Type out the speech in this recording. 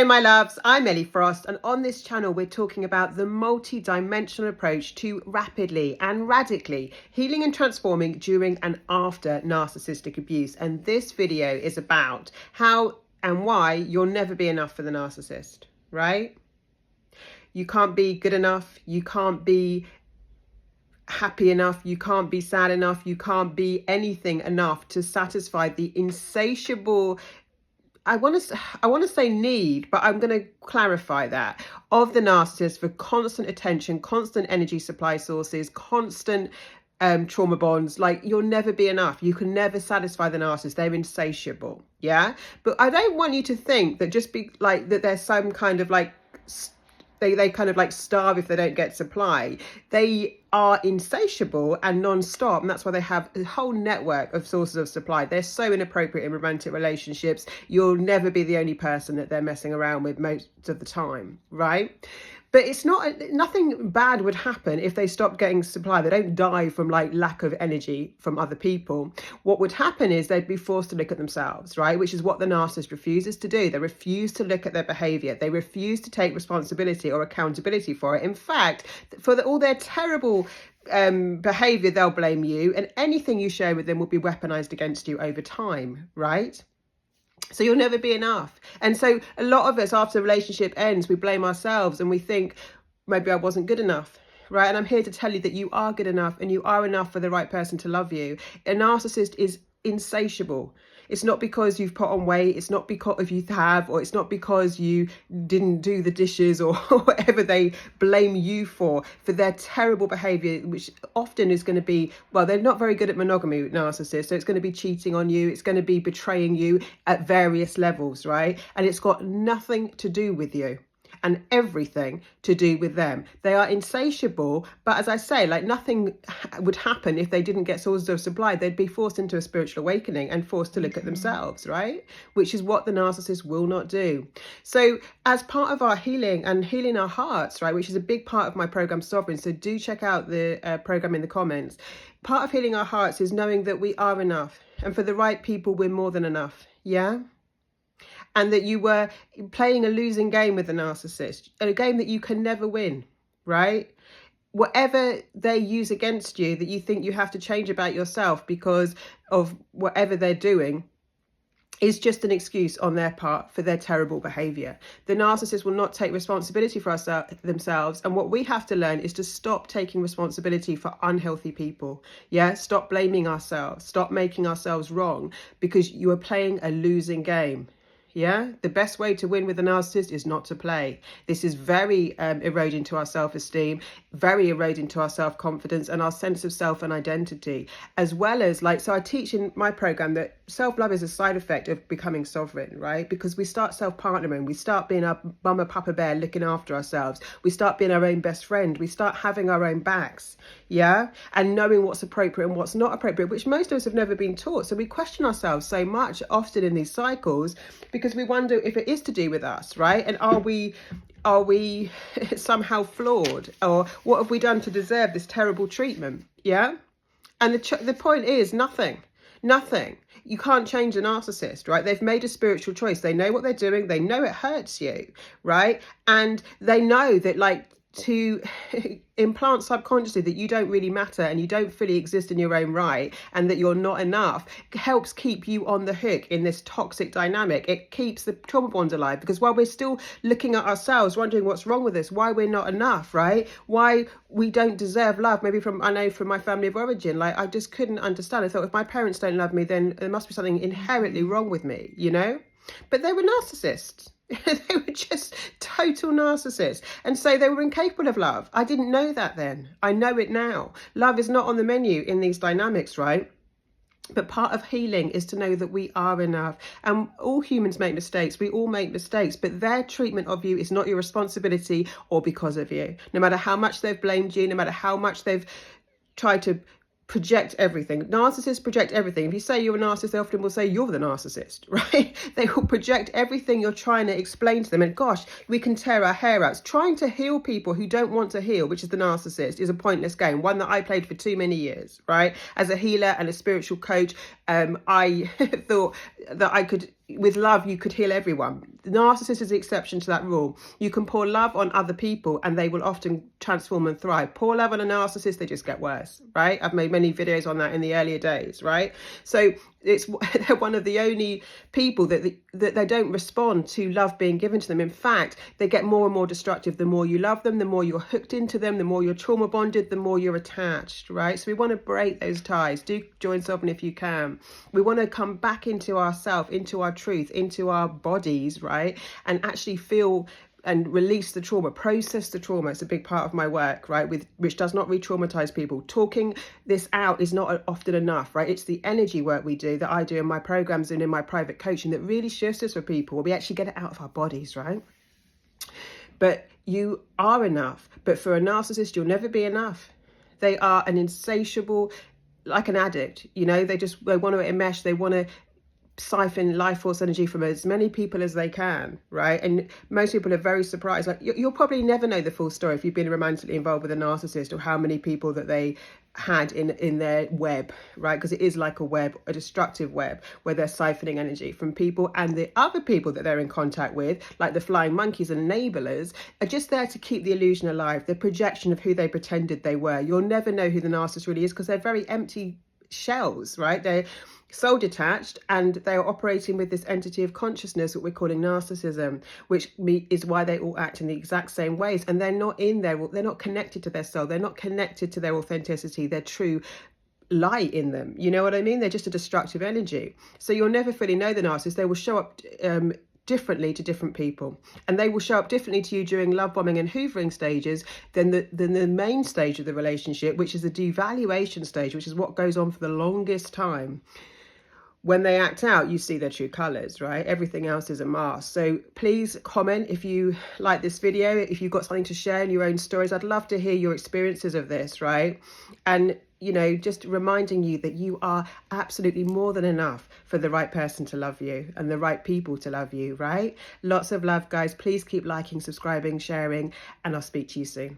Hey my loves, I'm Ellie Frost, and on this channel we're talking about the multi-dimensional approach to rapidly and radically healing and transforming during and after narcissistic abuse. And this video is about how and why you'll never be enough for the narcissist, right? You can't be good enough, you can't be happy enough, you can't be sad enough, you can't be anything enough to satisfy the insatiable, I want to say need, but I'm going to clarify that, of the narcissist for constant attention, constant energy supply sources, constant trauma bonds. Like, you'll never be enough. You can never satisfy the narcissist. They're insatiable. Yeah. But I don't want you to think that just be like that there's some kind of like they kind of like starve if they don't get supply. They are insatiable and non-stop, and that's why they have a whole network of sources of supply. They're so inappropriate in romantic relationships. You'll never be the only person that they're messing around with most of the time, right? But it's not, nothing bad would happen if they stopped getting supply. They don't die from like lack of energy from other people. What would happen is they'd be forced to look at themselves, right? Which is what the narcissist refuses to do. They refuse to look at their behavior. They refuse to take responsibility or accountability for it. In fact, for all their terrible behavior, they'll blame you, and anything you share with them will be weaponized against you over time, right? So you'll never be enough. And so a lot of us, after the relationship ends, we blame ourselves and we think, maybe I wasn't good enough, right? And I'm here to tell you that you are good enough, and you are enough for the right person to love you. A narcissist is insatiable. It's not because you've put on weight, it's not because you have, or it's not because you didn't do the dishes or whatever they blame you for their terrible behavior, which often is going to be, well, they're not very good at monogamy, narcissists, so it's going to be cheating on you, it's going to be betraying you at various levels, right? And it's got nothing to do with you and everything to do with them. They are insatiable, but as I say, like, nothing would happen if they didn't get sources of supply. They'd be forced into a spiritual awakening and forced to look at themselves, right? Which is what the narcissist will not do. So as part of our healing and healing our hearts, right, which is a big part of my program Sovereign, so do check out the program in the comments. Part of healing our hearts is knowing that we are enough, and for the right people, we're more than enough. Yeah. And that you were playing a losing game with the narcissist, a game that you can never win, right? Whatever they use against you that you think you have to change about yourself because of whatever they're doing is just an excuse on their part for their terrible behavior. The narcissist will not take responsibility for themselves. And what we have to learn is to stop taking responsibility for unhealthy people. Yeah, stop blaming ourselves, stop making ourselves wrong, because you are playing a losing game. Yeah, the best way to win with a narcissist is not to play. This is very eroding to our self-esteem, very eroding to our self-confidence and our sense of self and identity, as well as, like, so I teach in my program that self-love is a side effect of becoming sovereign, right? Because we start self-partnering, we start being our mama papa bear, looking after ourselves, we start being our own best friend, we start having our own backs, yeah, and knowing what's appropriate and what's not appropriate, which most of us have never been taught. So we question ourselves so much often in these cycles because we wonder if it is to do with us, right? And are we somehow flawed, or what have we done to deserve this terrible treatment? Yeah. And the point is nothing. You can't change a narcissist, right? They've made a spiritual choice. They know what they're doing. They know it hurts you, right? And they know that, like, to implant subconsciously that you don't really matter and you don't fully exist in your own right and that you're not enough helps keep you on the hook in this toxic dynamic. It keeps the trauma bond alive, because while we're still looking at ourselves, wondering what's wrong with us, why we're not enough, right? Why we don't deserve love, maybe from my family of origin, like, I just couldn't understand. I thought, if my parents don't love me, then there must be something inherently wrong with me, you know? But they were narcissists. They were just total narcissists. And so they were incapable of love. I didn't know that then. I know it now. Love is not on the menu in these dynamics, right? But part of healing is to know that we are enough. And all humans make mistakes. We all make mistakes. But their treatment of you is not your responsibility or because of you. No matter how much they've blamed you, no matter how much they've tried to project everything. Narcissists project everything. If you say you're a narcissist, they often will say you're the narcissist, right? They will project everything you're trying to explain to them. And gosh, we can tear our hair out. Trying to heal people who don't want to heal, which is the narcissist, is a pointless game. One that I played for too many years, right? As a healer and a spiritual coach, I thought that I could with love, you could heal everyone. The narcissist is the exception to that rule. You can pour love on other people and they will often transform and thrive. Pour love on a narcissist, they just get worse, right? I've made many videos on that in the earlier days, right? So they're one of the only people that they don't respond to love being given to them. In fact, they get more and more destructive. The more you love them, the more you're hooked into them, the more you're trauma bonded, the more you're attached, right? So we want to break those ties. Do join Sovereign if you can. We want to come back into ourselves, into our truth, into our bodies, right? And actually feel and release the trauma, process the trauma. It's a big part of my work, right? Which does not re-traumatize people. Talking this out is not often enough, right? It's the energy work we do, that I do in my programs and in my private coaching, that really shifts us for people. We actually get it out of our bodies, right? But you are enough. But for a narcissist, you'll never be enough. They are an insatiable, like an addict, you know, they want to enmesh, they want to siphon life force energy from as many people as they can, right? And most people are very surprised. Like, you'll probably never know the full story if you've been romantically involved with a narcissist, or how many people that they had in their web, right? Because it is like a web, a destructive web, where they're siphoning energy from people, and the other people that they're in contact with, like the flying monkeys and enablers, are just there to keep the illusion alive, the projection of who they pretended they were. You'll never know who the narcissist really is, because they're very empty shells, right? They're soul detached, and they are operating with this entity of consciousness, what we're calling narcissism, which is why they all act in the exact same ways. And they're not they're not connected to their soul, they're not connected to their authenticity, their true light in them. You know what I mean? They're just a destructive energy. So you'll never fully know the narcissist. They will show up differently to different people, and they will show up differently to you during love bombing and hoovering stages than the main stage of the relationship, which is the devaluation stage, which is what goes on for the longest time. When they act out, you see their true colors, right? Everything else is a mask. So please comment if you like this video, if you've got something to share in your own stories. I'd love to hear your experiences of this, right? And, you know, just reminding you that you are absolutely more than enough for the right person to love you and the right people to love you, right? Lots of love, guys. Please keep liking, subscribing, sharing, and I'll speak to you soon.